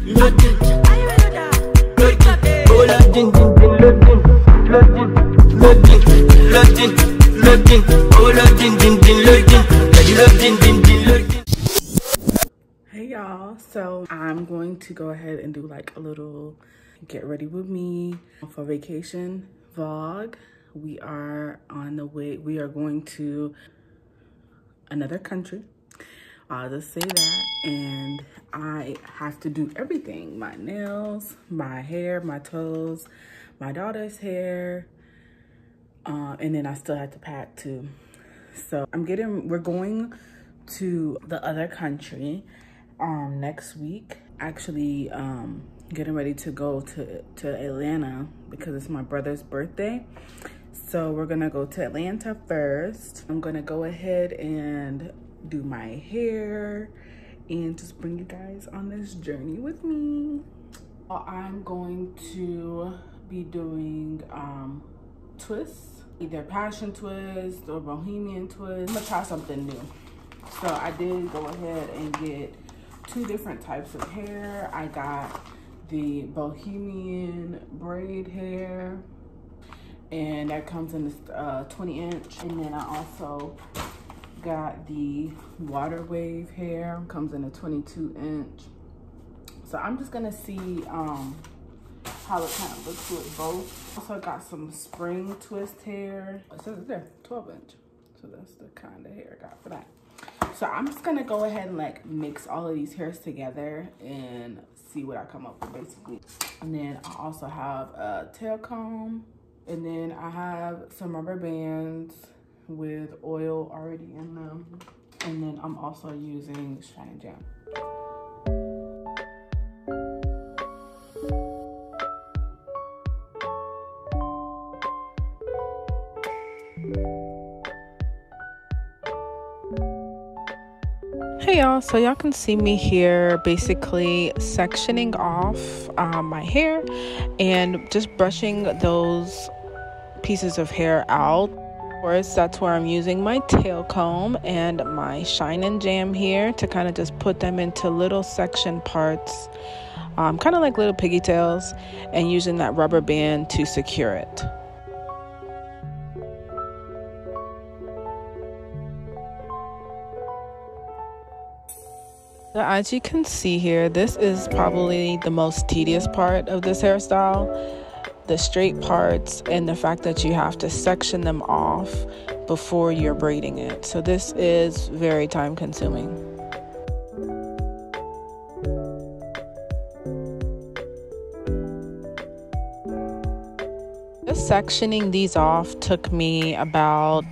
loading, oh loading, loading, loading, loading, loading, loading, oh loading, loading. Hey y'all, so I'm going to go ahead and do like a little get ready with me for vacation vlog. We are on the way, we are going to another country. I'll just say that. And I have to do everything, my nails, my hair, my toes, my daughter's hair, and then I still have to pack too. So we're going to the other country next week. Actually getting ready to go to Atlanta because it's my brother's birthday. So we're gonna go to Atlanta first. I'm gonna go ahead and do my hair and just bring you guys on this journey with me. I'm going to be doing twists, either passion twist or bohemian twist. I'm gonna try something new. So I did go ahead and get 2 different types of hair. I got the bohemian braid hair, and that comes in this 20 inch. And then I also got the water wave hair, comes in a 22 inch. So I'm just gonna see how it kind of looks with both. Also got some spring twist hair. It says it there, 12 inch. So that's the kind of hair I got for that. So I'm just gonna go ahead and like mix all of these hairs together and see what I come up with basically. And then I also have a tail comb, and then I have some rubber bands with oil already in them. And then I'm also using Shine Jam. Hey y'all, so y'all can see me here basically sectioning off my hair and just brushing those pieces of hair out. Of course, that's where I'm using my tail comb and my Shine and Jam here to kind of just put them into little section parts, kind of like little piggy tails, and using that rubber band to secure it. As you can see here, this is probably the most tedious part of this hairstyle. The straight parts and the fact that you have to section them off before you're braiding it. So this is very time consuming. Just sectioning these off took me about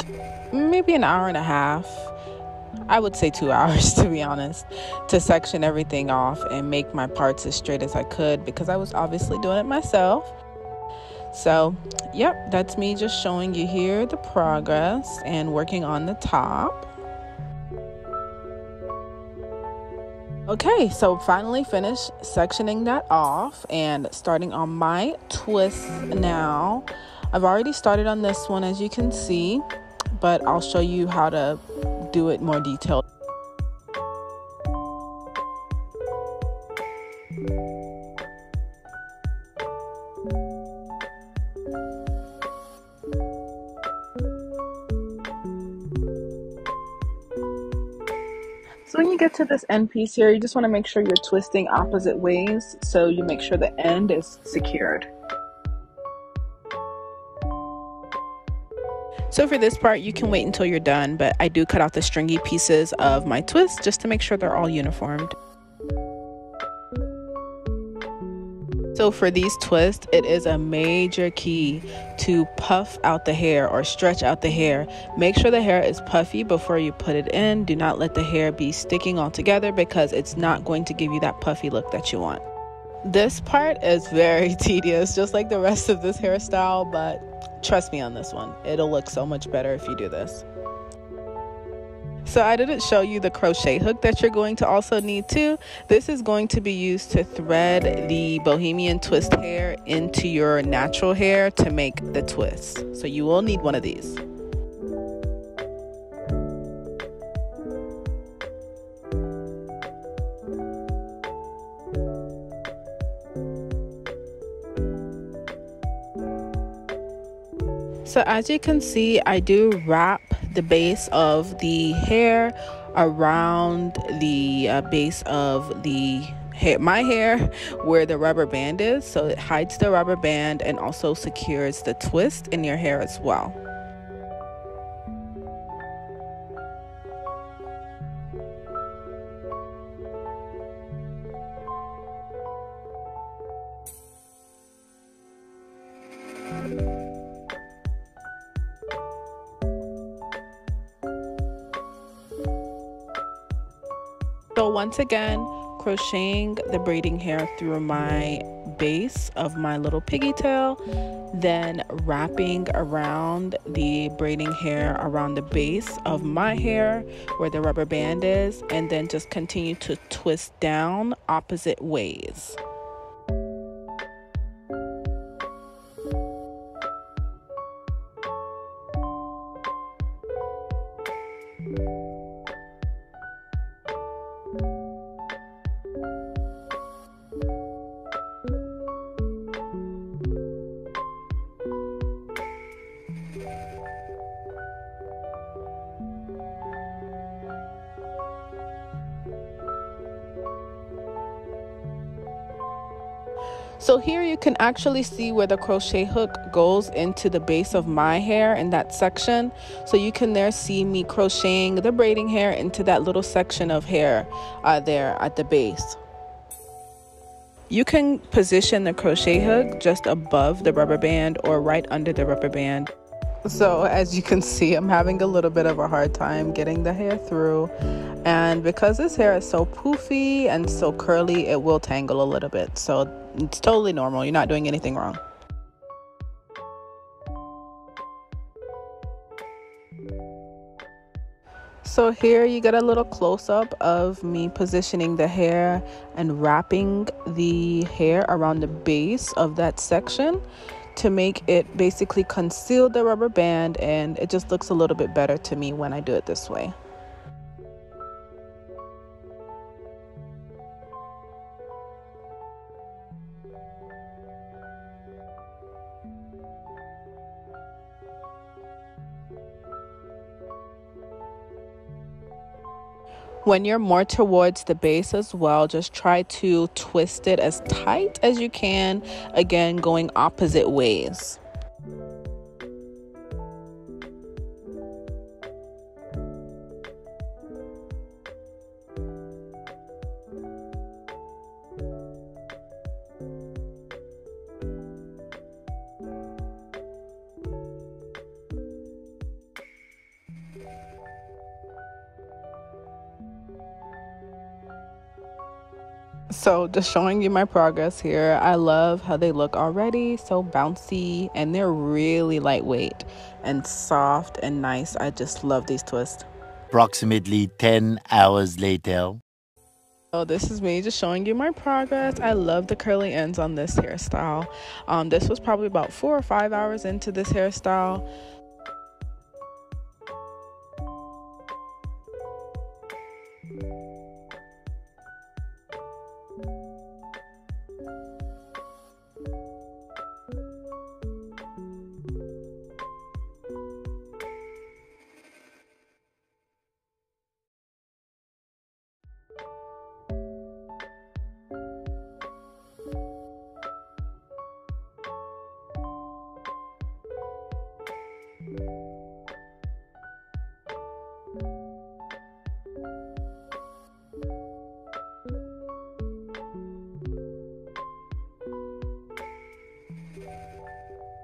maybe an hour and a half. I would say 2 hours, to be honest, to section everything off and make my parts as straight as I could, because I was obviously doing it myself. So, yep, that's me just showing you here the progress and working on the top. Okay, so finally finished sectioning that off and starting on my twist now. I've already started on this one, as you can see, but I'll show you how to do it more detailed. So when you get to this end piece here, you just want to make sure you're twisting opposite ways so you make sure the end is secured. So for this part, you can wait until you're done, but I do cut out the stringy pieces of my twist just to make sure they're all uniformed. So for these twists, it is a major key to puff out the hair or stretch out the hair. Make sure the hair is puffy before you put it in. Do not let the hair be sticking all together, because it's not going to give you that puffy look that you want. This part is very tedious, just like the rest of this hairstyle, but trust me on this one. It'll look so much better if you do this. So I didn't show you the crochet hook that you're going to also need too. This is going to be used to thread the bohemian twist hair into your natural hair to make the twist. So you will need one of these. So as you can see, I do wrap the base of the hair around the base of the hair, my hair, where the rubber band is, so it hides the rubber band and also secures the twist in your hair as well. So once again, crocheting the braiding hair through my base of my little pigtail, then wrapping around the braiding hair around the base of my hair where the rubber band is, and then just continue to twist down opposite ways. So here you can actually see where the crochet hook goes into the base of my hair in that section. So you can there see me crocheting the braiding hair into that little section of hair there at the base. You can position the crochet hook just above the rubber band or right under the rubber band. So as you can see, I'm having a little bit of a hard time getting the hair through, and because this hair is so poofy and so curly, it will tangle a little bit. So it's totally normal. You're not doing anything wrong. So here you get a little close-up of me positioning the hair and wrapping the hair around the base of that section to make it basically conceal the rubber band, and it just looks a little bit better to me when I do it this way. When you're more towards the base as well, just try to twist it as tight as you can, again going opposite ways. So just showing you my progress here. I love how they look already, so bouncy, and they're really lightweight and soft and nice. I just love these twists. Approximately 10 hours later. So this is me just showing you my progress. I love the curly ends on this hairstyle. This was probably about 4 or 5 hours into this hairstyle.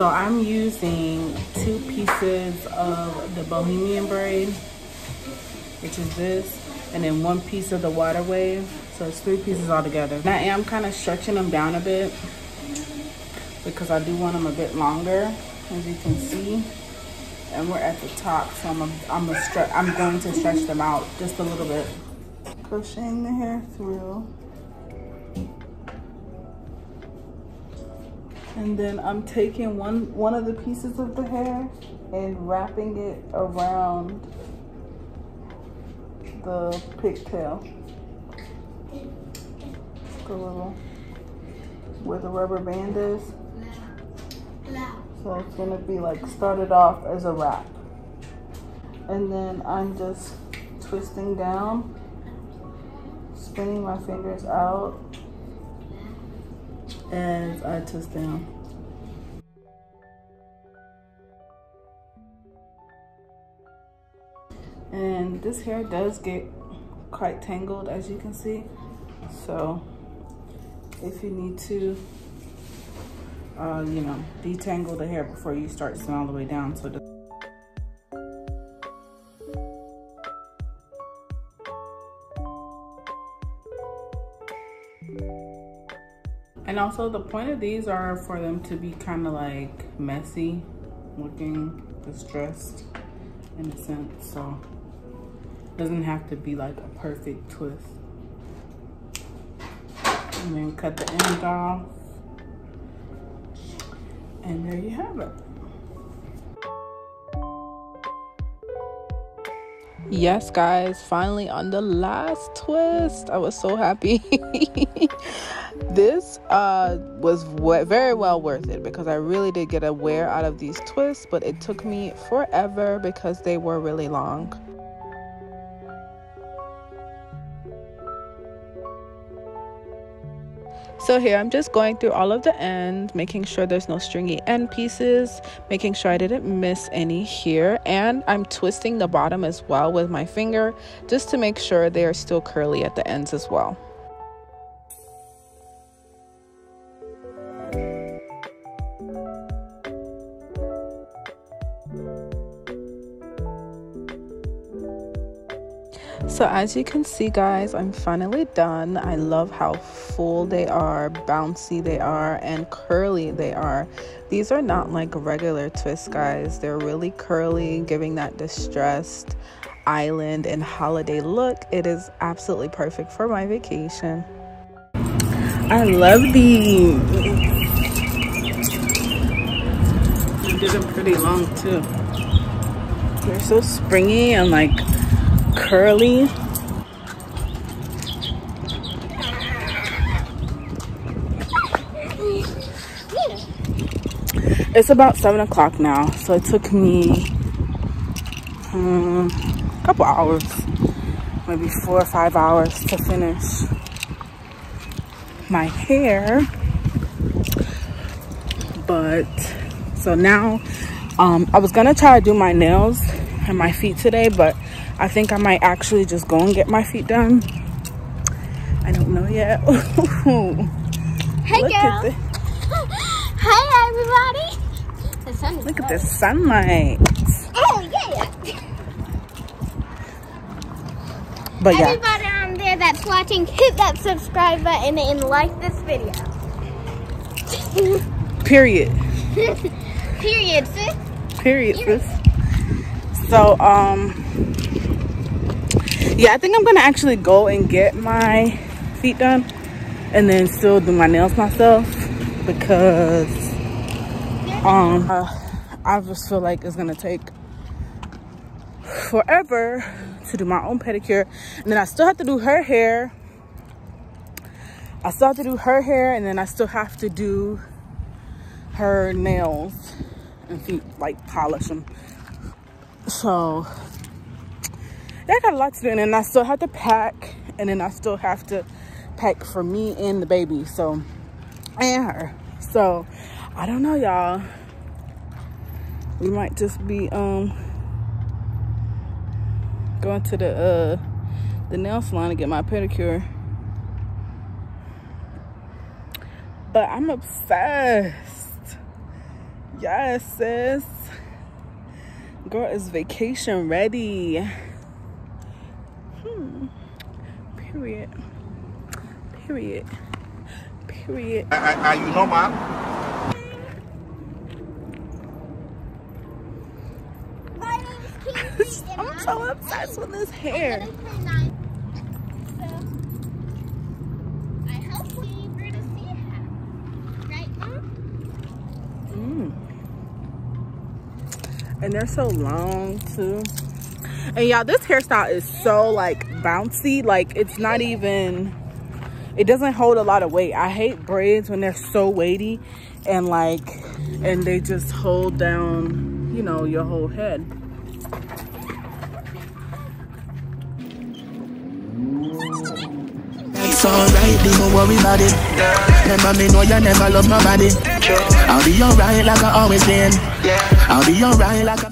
So I'm using 2 pieces of the Bohemian braid, which is this, and then 1 piece of the water wave. So it's 3 pieces all together. And I am kind of stretching them down a bit because I do want them a bit longer, as you can see. And we're at the top, so I'm going to stretch them out just a little bit. Crocheting the hair through. And then I'm taking one of the pieces of the hair and wrapping it around the pigtail. The little, where the rubber band is. So it's gonna be like started off as a wrap. And then I'm just twisting down, spinning my fingers out as I twist down. And this hair does get quite tangled, as you can see. So if you need to, you know, detangle the hair before you start sewing all the way down. So and also the point of these are for them to be kind of like messy looking, distressed in a sense. So it doesn't have to be like a perfect twist. And then cut the end off. And there you have it. Yes, guys, finally on the last twist. I was so happy. This was very well worth it because I really did get a wear out of these twists, but it took me forever because they were really long. So here I'm just going through all of the ends, making sure there's no stringy end pieces, making sure I didn't miss any here, and I'm twisting the bottom as well with my finger just to make sure they are still curly at the ends as well. So as you can see, guys, I'm finally done. I love how full they are, bouncy they are, and curly they are. These are not like regular twists, guys. They're really curly, giving that distressed island and holiday look. It is absolutely perfect for my vacation. I love these. I did them pretty long too. They're so springy and like curly. It's about 7 o'clock now, so it took me a couple hours, maybe 4 or 5 hours to finish my hair. But so now I was gonna try to do my nails and my feet today, but I think I might actually just go and get my feet done. I don't know yet. Hey, look girl. At Hi, everybody. The sun is look at low. the sunlight. Oh, yeah. But yeah, Everybody on there that's watching, hit that subscribe button and like this video. period. Period, sis. Period, sis. So, yeah, I think I'm gonna actually go and get my feet done and then still do my nails myself because I just feel like it's gonna take forever to do my own pedicure, and then I still have to do her hair. And then I still have to do her nails and feet, like polish them. So yeah, I got a lot to do, and then I still have to pack, and then I still have to pack for me and the baby, so, and her. So I don't know, y'all. We might just be going to the nail salon to get my pedicure. But I'm obsessed. Yes, sis. Girl is vacation ready. Period. Period. Period. Are you normal? My name's Casey. I'm so obsessed with this hair. I hope we were to see her. Right, Mom? And they're so long too. And y'all, this hairstyle is so like bouncy. Like it's not even, it doesn't hold a lot of weight. I hate braids when they're so weighty and they just hold down, you know, your whole head. It's alright, don't worry about it. Remember me know you never love nobody. I'll be alright like I always been. I'll be alright like I